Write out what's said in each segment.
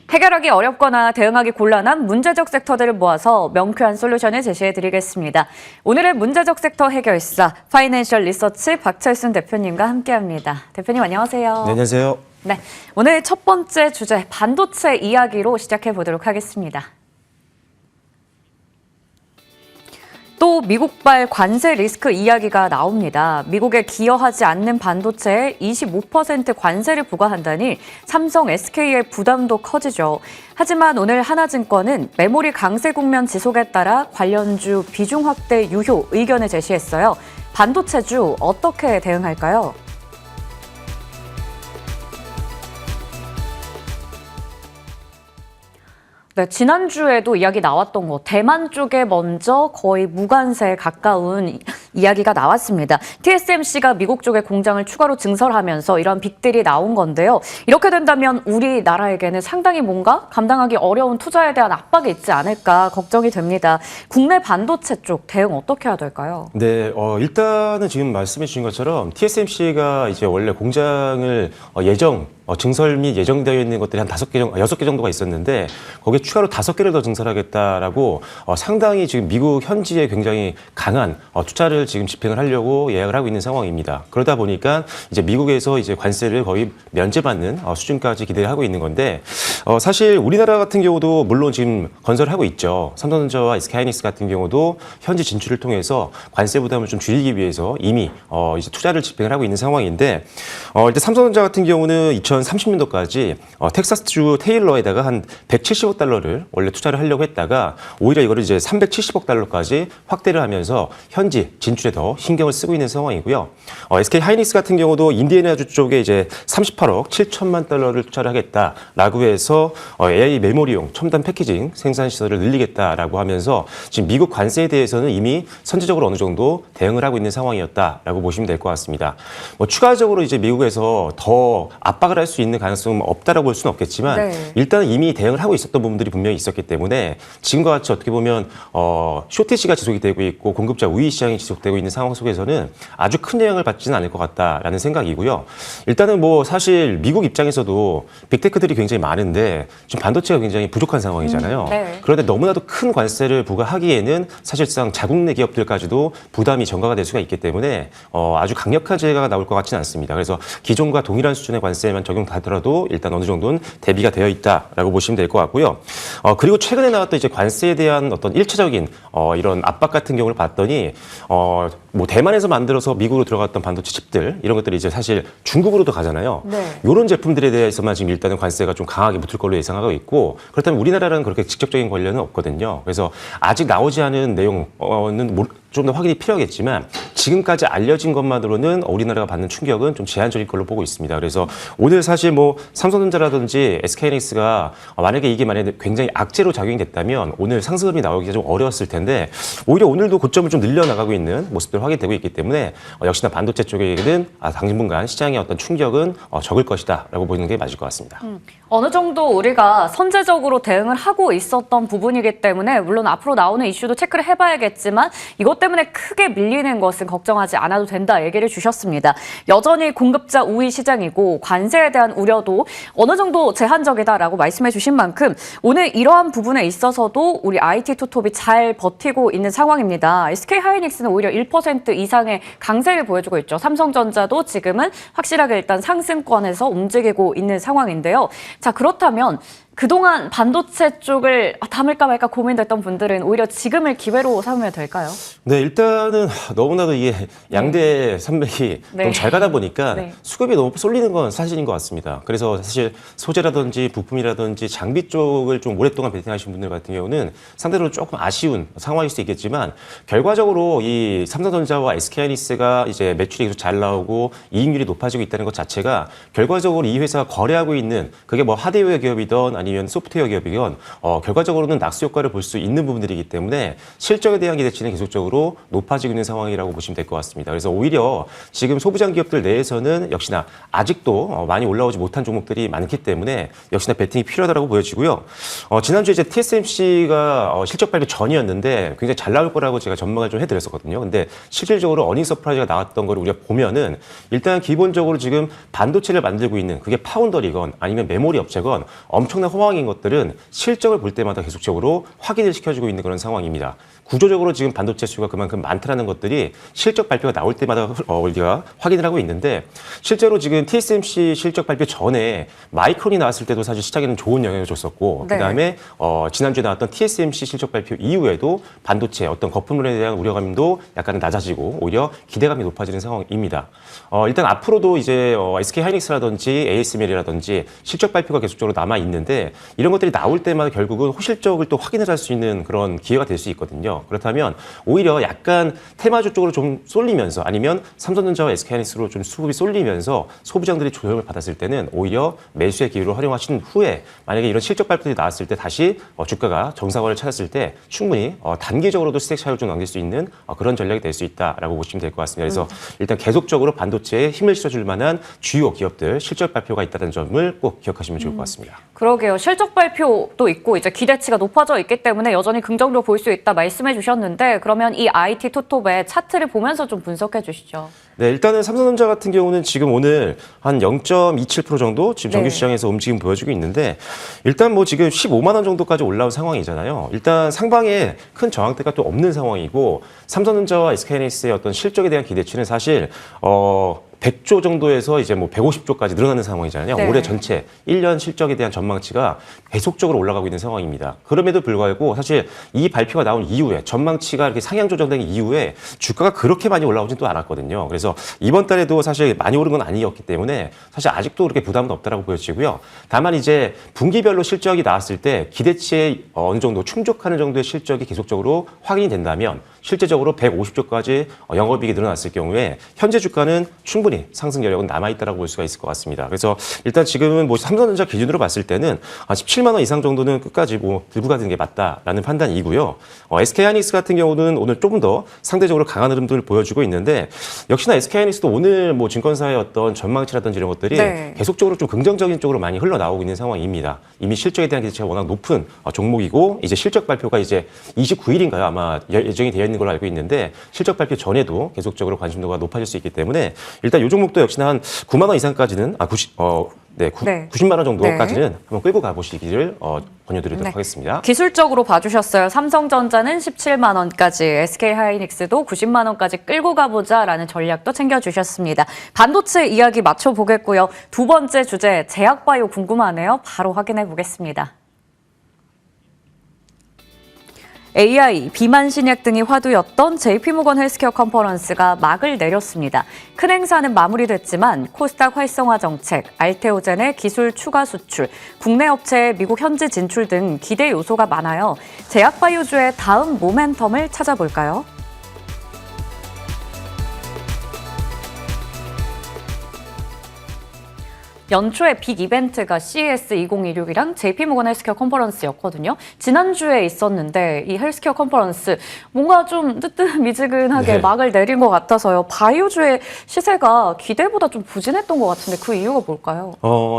해결하기 어렵거나 대응하기 곤란한 문제적 섹터들을 모아서 명쾌한 솔루션을 제시해드리겠습니다. 오늘의 문제적 섹터 해결사, 파이낸셜 리서치 박철순 대표님과 함께합니다. 대표님 안녕하세요. 네, 안녕하세요. 네, 오늘 첫 번째 주제 반도체 이야기로 시작해보도록 하겠습니다. 또 미국발 관세 리스크 이야기가 나옵니다. 미국에 기여하지 않는 반도체에 25% 관세를 부과한다니 삼성, SK의 부담도 커지죠. 하지만 오늘 하나증권은 메모리 강세 국면 지속에 따라 관련주 비중 확대 유효 의견을 제시했어요. 반도체주 어떻게 대응할까요? 네, 지난주에도 이야기 나왔던 거 대만 쪽에 먼저 거의 무관세에 가까운 이야기가 나왔습니다. TSMC가 미국 쪽에 공장을 추가로 증설하면서 이런 빅딜이 나온 건데요. 이렇게 된다면 우리나라에게는 상당히 뭔가 감당하기 어려운 투자에 대한 압박이 있지 않을까 걱정이 됩니다. 국내 반도체 쪽 대응 어떻게 해야 될까요? 네, 일단은 지금 말씀해 주신 것처럼 TSMC가 이제 원래 공장을 증설 및 예정되어 있는 것들이 한 6개 정도가 있었는데 거기에 추가로 5개를 더 증설하겠다라고 상당히 지금 미국 현지에 굉장히 강한 투자를 지금 집행을 하려고 예약을 하고 있는 상황입니다. 그러다 보니까 이제 미국에서 이제 관세를 거의 면제받는 수준까지 기대를 하고 있는 건데 사실 우리나라 같은 경우도 물론 지금 건설을 하고 있죠. 삼성전자와 SK하이닉스 같은 경우도 현지 진출을 통해서 관세 부담을 좀 줄이기 위해서 이미 이제 투자를 집행을 하고 있는 상황인데 일단 삼성전자 같은 경우는 2030년도까지 텍사스주 테일러에다가 한 170억 달러를 원래 투자를 하려고 했다가 오히려 이거를 이제 370억 달러까지 확대를 하면서 현지 진출에 더 신경을 쓰고 있는 상황이고요. SK 하이닉스 같은 경우도 인디애나주 쪽에 이제 38억 7천만 달러를 투자를 하겠다라고 해서 AI 메모리용 첨단 패키징 생산 시설을 늘리겠다라고 하면서 지금 미국 관세에 대해서는 이미 선제적으로 어느 정도 대응을 하고 있는 상황이었다라고 보시면 될 것 같습니다. 추가적으로 이제 미국에서 더 압박을 할 수 있는 가능성은 없다라고 볼 수는 없겠지만 네. 일단은 이미 대응을 하고 있었던 부분들이 분명히 있었기 때문에 지금과 같이 어떻게 보면 쇼티지가 지속이 되고 있고 공급자 우위 시장이 지속되고 있는 상황 속에서는 아주 큰 영향을 받지는 않을 것 같다라는 생각이고요. 일단은 뭐 사실 미국 입장에서도 빅테크들이 굉장히 많은데 지금 반도체가 굉장히 부족한 상황이잖아요. 네. 그런데 너무나도 큰 관세를 부과하기에는 사실상 자국 내 기업들까지도 부담이 전가가 될 수가 있기 때문에 아주 강력한 제재가 나올 것 같지는 않습니다. 그래서 기존과 동일한 수준의 관세만 적용하더라도 일단 어느 정도는 대비가 되어 있다라고 보시면 될 것 같고요. 그리고 최근에 나왔던 이제 관세에 대한 어떤 1차적인 이런 압박 같은 경우를 봤더니 뭐 대만에서 만들어서 미국으로 들어갔던 반도체 칩들 이런 것들이 이제 사실 중국으로도 가잖아요. 네. 이런 제품들에 대해서만 지금 일단은 관세가 좀 강하게 붙을 걸로 예상하고 있고 그렇다면 우리나라는 그렇게 직접적인 관련은 없거든요. 그래서 아직 나오지 않은 내용은 좀 더 확인이 필요하겠지만 지금까지 알려진 것만으로는 우리나라가 받는 충격은 좀 제한적일 걸로 보고 있습니다. 그래서 오늘 사실 뭐 삼성전자라든지 SK하이닉스가 만약에 이게 굉장히 악재로 작용이 됐다면 오늘 상승률이 나오기가 좀 어려웠을 텐데 오히려 오늘도 고점을 좀 늘려나가고 있는 모습들 확인되고 있기 때문에 역시나 반도체 쪽에는 당분간 시장의 어떤 충격은 적을 것이다라고 보는 게 맞을 것 같습니다. 어느 정도 우리가 선제적으로 대응을 하고 있었던 부분이기 때문에 물론 앞으로 나오는 이슈도 체크를 해봐야겠지만 이것 때문에 크게 밀리는 것은 걱정하지 않아도 된다 얘기를 주셨습니다. 여전히 공급자 우위 시장이고 관세에 대한 우려도 어느 정도 제한적이다라고 말씀해 주신 만큼 오늘 이러한 부분에 있어서도 우리 IT 투톱이 잘 버티고 있는 상황입니다. SK하이닉스는 오히려 1% 이상의 강세를 보여주고 있죠. 삼성전자도 지금은 확실하게 일단 상승권에서 움직이고 있는 상황인데요. 자, 그렇다면 그동안 반도체 쪽을 담을까 말까 고민됐던 분들은 오히려 지금을 기회로 삼으면 될까요? 네, 일단은 너무나도 이게 양대 산맥이 네. 너무 잘 가다 보니까 네. 수급이 너무 쏠리는 건 사실인 것 같습니다. 그래서 사실 소재라든지 부품이라든지 장비 쪽을 좀 오랫동안 베팅하신 분들 같은 경우는 상대적으로 조금 아쉬운 상황일 수 있겠지만 결과적으로 이 삼성전자와 SK하이닉스가 이제 매출이 계속 잘 나오고 이익률이 높아지고 있다는 것 자체가 결과적으로 이 회사가 거래하고 있는 그게 뭐 하드웨어 기업이든 아니면 소프트웨어 기업이건 결과적으로는 낙수 효과를 볼 수 있는 부분들이기 때문에 실적에 대한 기대치는 계속적으로 높아지고 있는 상황이라고 보시면 될 것 같습니다. 그래서 오히려 지금 소부장 기업들 내에서는 역시나 아직도 많이 올라오지 못한 종목들이 많기 때문에 역시나 베팅이 필요하다고 보여지고요. 지난주에 이제 TSMC가 실적 발표 전이었는데 굉장히 잘 나올 거라고 제가 전망을 좀 해드렸었거든요. 근데 실질적으로 어닝 서프라이즈가 나왔던 걸 우리가 보면은 일단 기본적으로 지금 반도체를 만들고 있는 그게 파운더리건 아니면 메모리 업체건 엄청난 상황인 것들은 실적을 볼 때마다 계속적으로 확인을 시켜주고 있는 그런 상황입니다. 구조적으로 지금 반도체 수요가 그만큼 많다는 것들이 실적 발표가 나올 때마다 우리가 확인을 하고 있는데 실제로 지금 TSMC 실적 발표 전에 마이크론이 나왔을 때도 사실 시장에는 좋은 영향을 줬었고 네. 그다음에 지난주에 나왔던 TSMC 실적 발표 이후에도 반도체 어떤 거품론에 대한 우려감도 약간은 낮아지고 오히려 기대감이 높아지는 상황입니다. 일단 앞으로도 이제 SK하이닉스라든지 ASML이라든지 실적 발표가 계속적으로 남아 있는데 이런 것들이 나올 때마다 결국은 호실적을 또 확인을 할 수 있는 그런 기회가 될 수 있거든요. 그렇다면 오히려 약간 테마주 쪽으로 좀 쏠리면서 아니면 삼성전자와 SK하이닉스로 좀 수급이 쏠리면서 소비자들이 조정을 받았을 때는 오히려 매수의 기회로 활용하신 후에 만약에 이런 실적 발표들이 나왔을 때 다시 주가가 정상화를 찾았을 때 충분히 단기적으로도 스택 차익을 좀 남길 수 있는 그런 전략이 될 수 있다라고 보시면 될 것 같습니다. 그래서 일단 계속적으로 반도체에 힘을 실어줄 만한 주요 기업들 실적 발표가 있다는 점을 꼭 기억하시면 좋을 것 같습니다. 그러게요. 실적 발표도 있고 이제 기대치가 높아져 있기 때문에 여전히 긍정적으로 볼 수 있다 말씀해 주셨는데 그러면 이 IT 투톱의 차트를 보면서 좀 분석해 주시죠. 네, 일단은 삼성전자 같은 경우는 지금 오늘 한 0.27% 정도 지금 정규 시장에서 움직임 보여주고 있는데 일단 뭐 지금 15만 원 정도까지 올라온 상황이잖아요. 일단 상방에 큰 저항대가 또 없는 상황이고 삼성전자와 SK하이닉스의 어떤 실적에 대한 기대치는 사실 100조 정도에서 이제 뭐 150조까지 늘어나는 상황이잖아요. 네. 올해 전체 1년 실적에 대한 전망치가 계속적으로 올라가고 있는 상황입니다. 그럼에도 불구하고 사실 이 발표가 나온 이후에 전망치가 이렇게 상향 조정된 이후에 주가가 그렇게 많이 올라오진 또 않았거든요. 그래서 이번 달에도 사실 많이 오른 건 아니었기 때문에 사실 아직도 그렇게 부담은 없다라고 보여지고요. 다만 이제 분기별로 실적이 나왔을 때 기대치에 어느 정도 충족하는 정도의 실적이 계속적으로 확인이 된다면 실제적으로 150조까지 영업이익이 늘어났을 경우에 현재 주가는 충분히 상승 여력은 남아있다고 볼 수가 있을 것 같습니다. 그래서 일단 지금은 뭐 삼성전자 기준으로 봤을 때는 17만 원 이상 정도는 끝까지 뭐 들고 가는 게 맞다라는 판단이고요. SK하이닉스 같은 경우는 오늘 조금 더 상대적으로 강한 흐름들을 보여주고 있는데 역시나 SK하이닉스도 오늘 뭐 증권사의 어떤 전망치라든지 이런 것들이 네. 계속적으로 좀 긍정적인 쪽으로 많이 흘러나오고 있는 상황입니다. 이미 실적에 대한 기대치가 워낙 높은 종목이고 이제 실적 발표가 이제 29일인가요? 아마 예정이 되어 있는 걸로 알고 있는데 실적 발표 전에도 계속적으로 관심도가 높아질 수 있기 때문에 일단 이 종목도 역시나 한 9만 원 이상까지는 90만 원 정도까지는 한번 끌고 가보시기를 권유드리도록 하겠습니다. 기술적으로 봐주셨어요. 삼성전자는 17만 원까지, SK하이닉스도 90만 원까지 끌고 가보자라는 전략도 챙겨주셨습니다. 반도체 이야기 맞춰보겠고요. 두 번째 주제, 제약바이오 궁금하네요. 바로 확인해 보겠습니다. AI, 비만 신약 등이 화두였던 JP모건 헬스케어 컨퍼런스가 막을 내렸습니다. 큰 행사는 마무리됐지만 코스닥 활성화 정책, 알테오젠의 기술 추가 수출, 국내 업체의 미국 현지 진출 등 기대 요소가 많아요. 제약바이오주의 다음 모멘텀을 찾아볼까요? 연초에 빅 이벤트가 CES 2016이랑 JP모건 헬스케어 컨퍼런스였거든요. 지난주에 있었는데 이 헬스케어 컨퍼런스 뭔가 좀 뜨뜻미지근하게 막을 내린 것 같아서요. 바이오주의 시세가 기대보다 좀 부진했던 것 같은데 그 이유가 뭘까요?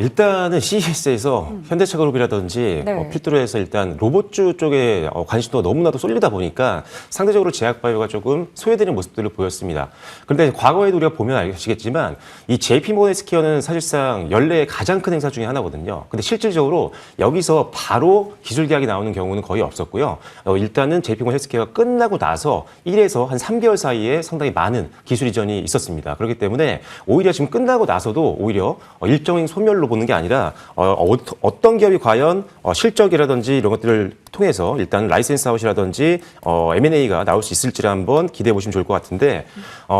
일단은 CES에서 현대차그룹이라든지 필두로해서 일단 로봇주 쪽에 관심도가 너무나도 쏠리다 보니까 상대적으로 제약바이오가 조금 소외되는 모습들을 보였습니다. 그런데 과거에도 우리가 보면 아시겠지만 이 JP모건 헬스케어는 사실상 연례의 가장 큰 행사 중에 하나거든요. 근데 실질적으로 여기서 바로 기술 계약이 나오는 경우는 거의 없었고요. 일단은 JP모건 헬스케어가 끝나고 나서 1에서 한 3개월 사이에 상당히 많은 기술 이전이 있었습니다. 그렇기 때문에 오히려 지금 끝나고 나서도 오히려 일정인 소멸로 보는 게 아니라 어떤 기업이 과연 실적이라든지 이런 것들을 통해서 일단 라이센스 아웃이라든지 M&A가 나올 수 있을지를 한번 기대해 보시면 좋을 것 같은데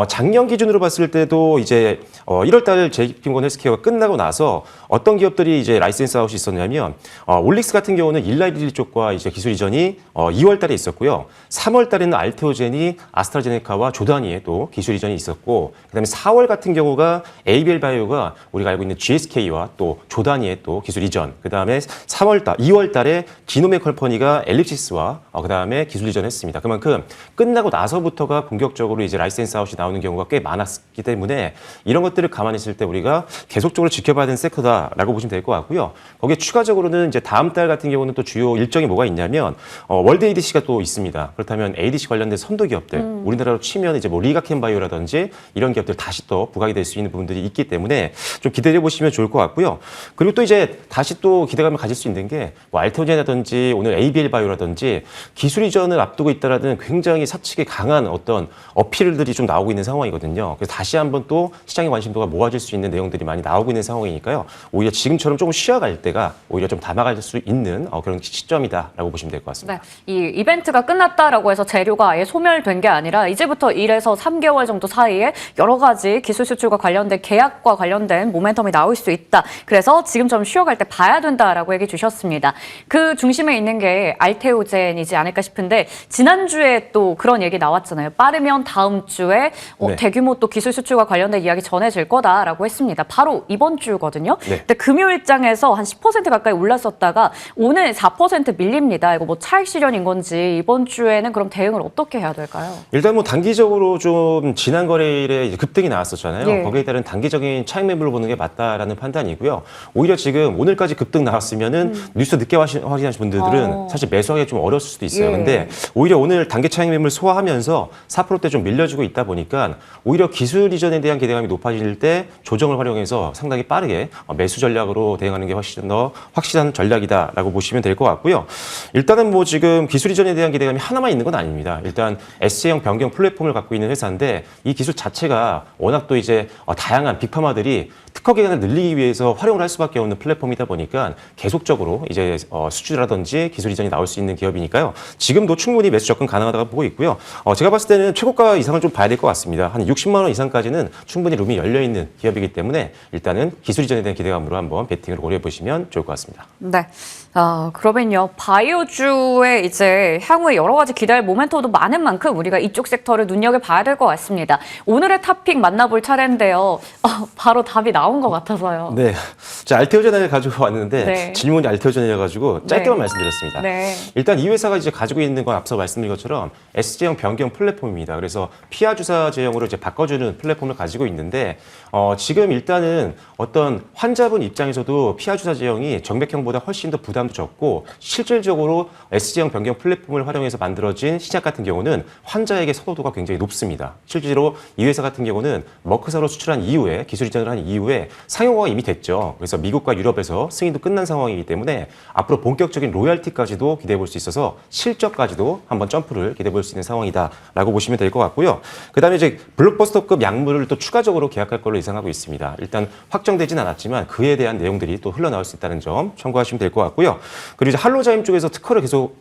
작년 기준으로 봤을 때도 이제 1월 달 JP모건 헬스케어가 끝나고 나서 어떤 기업들이 이제 라이센스 아웃이 있었냐면 올릭스 같은 경우는 일라이리 쪽과 이제 기술 이전이 2월 달에 있었고요. 3월 달에는 알테오젠이 아스트라제네카와 조단위에 또 기술 이전이 있었고 그다음에 4월 같은 경우가 ABL 바이오가 우리가 알고 있는 GSK와 또 조단위에 또 기술 이전 그다음에 2월 달에 지노메 컴퍼니가 엘립시스와 그다음에 기술 이전했습니다. 그만큼 끝나고 나서부터가 본격적으로 이제 라이센스 아웃이 나오는 경우가 꽤 많았기 때문에 이런 것들을 감안했을 때 우리가 계속적으로 지켜봐야 기대받은 섹터다라고 보시면 될 것 같고요. 거기에 추가적으로는 이제 다음 달 같은 경우는 또 주요 일정이 뭐가 있냐면 월드 ADC가 또 있습니다. 그렇다면 ADC 관련된 선도 기업들, 우리나라로 치면 이제 뭐 리가켄바이오라든지 이런 기업들 다시 또 부각이 될 수 있는 부분들이 있기 때문에 좀 기대해 보시면 좋을 것 같고요. 그리고 또 이제 다시 또 기대감을 가질 수 있는 게 뭐 알테오젠이라든지 오늘 ABL 바이오라든지 기술 이전을 앞두고 있다라는 굉장히 사측에 강한 어떤 어필들이 좀 나오고 있는 상황이거든요. 그래서 다시 한번 또 시장의 관심도가 모아질 수 있는 내용들이 많이 나오고 있는 상황이니까요. 오히려 지금처럼 조금 쉬어갈 때가 오히려 좀 담아갈 수 있는 그런 시점이다라고 보시면 될 것 같습니다. 네, 이 이벤트가 끝났다라고 해서 재료가 아예 소멸된 게 아니라 이제부터 1에서 3개월 정도 사이에 여러 가지 기술 수출과 관련된 계약과 관련된 모멘텀이 나올 수 있다. 그래서 지금처럼 쉬어갈 때 봐야 된다라고 얘기 주셨습니다. 그 중심에 있는 게 알테오젠이지 않을까 싶은데 지난주에 또 그런 얘기 나왔잖아요. 빠르면 다음 주에 네. 대규모 또 기술 수출과 관련된 이야기 전해질 거다라고 했습니다. 바로 이번 주거든요. 네. 근데 금요일장에서 한 10% 가까이 올랐었다가 오늘 4% 밀립니다. 이거 뭐 차익 실현인 건지 이번 주에는 그럼 대응을 어떻게 해야 될까요? 일단 뭐 단기적으로 좀 지난 거래일에 이제 급등이 나왔었잖아요. 예. 거기에 따른 단기적인 차익 매물을 보는 게 맞다라는 판단이고요. 오히려 지금 오늘까지 급등 나왔으면은 뉴스 늦게 확인하신 분들은 사실 매수하기 좀 어려웠을 수도 있어요. 예. 근데 오히려 오늘 단기 차익 매물 소화하면서 4%대 좀 밀려주고 있다 보니까 오히려 기술 이전에 대한 기대감이 높아질 때 조정을 활용해서 상당히 빠르게 매수 전략으로 대응하는 게 훨씬 더 확실한 전략이다라고 보시면 될 것 같고요. 일단은 뭐 지금 기술 이전에 대한 기대감이 하나만 있는 건 아닙니다. 일단 SJ형 변경 플랫폼을 갖고 있는 회사인데 이 기술 자체가 워낙 또 이제 다양한 빅파마들이 특허 기간을 늘리기 위해서 활용을 할 수밖에 없는 플랫폼이다 보니까 계속적으로 이제 수주라든지 기술 이전이 나올 수 있는 기업이니까요. 지금도 충분히 매수 접근 가능하다고 보고 있고요. 제가 봤을 때는 최고가 이상을 좀 봐야 될 것 같습니다. 한 60만 원 이상까지는 충분히 룸이 열려 있는 기업이기 때문에 일단은 기술 이전에 대한 기대감으로 한번 베팅을 고려해 보시면 좋을 것 같습니다. 네. 그러면요. 바이오주에 이제 향후에 여러 가지 기대할 모멘텀도 많은 만큼 우리가 이쪽 섹터를 눈여겨봐야 될 것 같습니다. 오늘의 탑픽 만나볼 차례인데요. 바로 답이 나온 것 같아서요. 네. 자, 알테오젠을 가지고 왔는데 네. 질문이 알테오젠이어가지고 짧게만 네. 말씀드렸습니다. 네. 일단 이 회사가 이제 가지고 있는 건 앞서 말씀드린 것처럼 SJ형 변경 플랫폼입니다. 그래서 피하 주사 제형으로 이제 바꿔주는 플랫폼을 가지고 있는데 지금 일단은 어떤 환자분 입장에서도 피하 주사 제형이 정맥형보다 훨씬 더 부담도 적고 실질적으로 SJ형 변경 플랫폼을 활용해서 만들어진 시작 같은 경우는 환자에게 선호도가 굉장히 높습니다. 실제로 이 회사 같은 경우는 머크사로 수출한 이후에 기술 이전을 한 이후에 상용화가 이미 됐죠. 그래서 미국과 유럽에서 승인도 끝난 상황이기 때문에 앞으로 본격적인 로열티까지도 기대해 볼 수 있어서 실적까지도 한번 점프를 기대해 볼 수 있는 상황이다라고 보시면 될 것 같고요. 그다음에 이제 블록버스터급 약물을 또 추가적으로 계약할 걸로 예상하고 있습니다. 일단 확정되진 않았지만 그에 대한 내용들이 또 흘러나올 수 있다는 점 참고하시면 될 것 같고요. 그리고 이제 할로자임 쪽에서 특허를 계속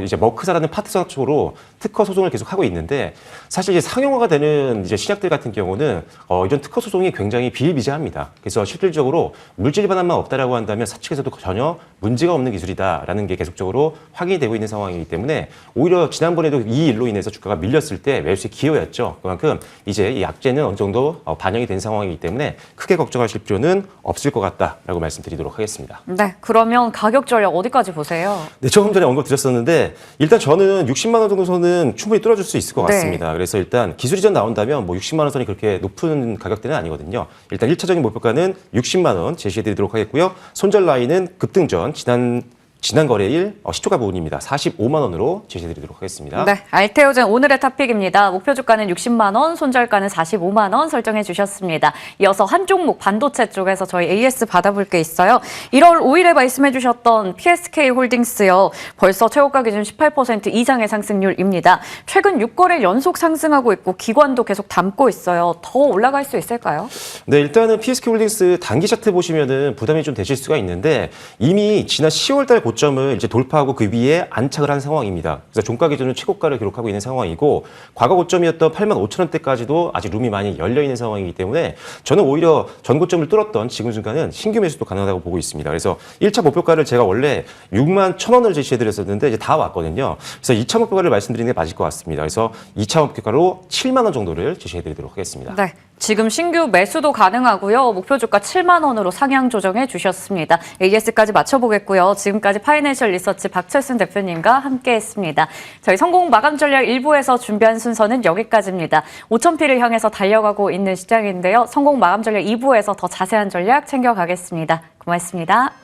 이제 머크사라는 파트너 쪽으로 특허 소송을 계속 하고 있는데 사실 이제 상용화가 되는 이제 신약들 같은 경우는 이런 특허 소송이 굉장히 비일비재합니다. 그래서 실질적으로 물질 반환만 없다라고 한다면 사측에서도 전혀 문제가 없는 기술이다라는 게 계속적으로 확인이 되고 있는 상황이기 때문에 오히려 지난번에도 이 일로 인해서 주가가 밀렸을 때 매수의 기회였죠. 그만큼 이제 이 약재는 어느 정도 반영이 된 상황이기 때문에 크게 걱정하실 필요는 없을 것 같다라고 말씀드리도록 하겠습니다. 네. 그러면 가격 전략 어디까지 보세요? 네, 조금 전에 언급 드렸었는데 일단 저는 60만 원 정도 선은 충분히 뚫어줄 수 있을 것 네. 같습니다. 그래서 일단 기술 이전 나온다면 뭐 60만 원 선이 그렇게 높은 가격대는 아니거든요. 일단 1차적인 목표가는 60만 원 제시해드리도록 하겠고요. 손절 라인은 급등 전 지난 거래일 시초가 부분입니다. 45만 원으로 제시해드리도록 하겠습니다. 네, 알테오젠 오늘의 탑픽입니다. 목표 주가는 60만 원, 손절가는 45만 원 설정해 주셨습니다. 이어서 한 종목 반도체 쪽에서 저희 AS 받아볼 게 있어요. 1월 5일에 말씀해 주셨던 PSK 홀딩스요. 벌써 최고가 기준 18% 이상의 상승률입니다. 최근 6거래일 연속 상승하고 있고 기관도 계속 담고 있어요. 더 올라갈 수 있을까요? 네, 일단은 PSK 홀딩스 단기 차트 보시면은 부담이 좀 되실 수가 있는데 이미 지난 10월 달 고점을 이제 돌파하고 그 위에 안착을 한 상황입니다. 그래서 종가 기준은 최고가를 기록하고 있는 상황이고 과거 고점이었던 85,000원대까지도 아직 룸이 많이 열려 있는 상황이기 때문에 저는 오히려 전 고점을 뚫었던 지금 순간은 신규 매수도 가능하다고 보고 있습니다. 그래서 1차 목표가를 제가 원래 61,000원을 제시해드렸었는데 이제 다 왔거든요. 그래서 2차 목표가를 말씀드리는 게 맞을 것 같습니다. 그래서 2차 목표가로 7만 원 정도를 제시해드리도록 하겠습니다. 네. 지금 신규 매수도 가능하고요. 목표 주가 7만 원으로 상향 조정해 주셨습니다. AS까지 맞춰보겠고요. 지금까지 파이낸셜 리서치 박철순 대표님과 함께했습니다. 저희 성공 마감 전략 1부에서 준비한 순서는 여기까지입니다. 5,000피를 향해서 달려가고 있는 시장인데요. 성공 마감 전략 2부에서 더 자세한 전략 챙겨가겠습니다. 고맙습니다.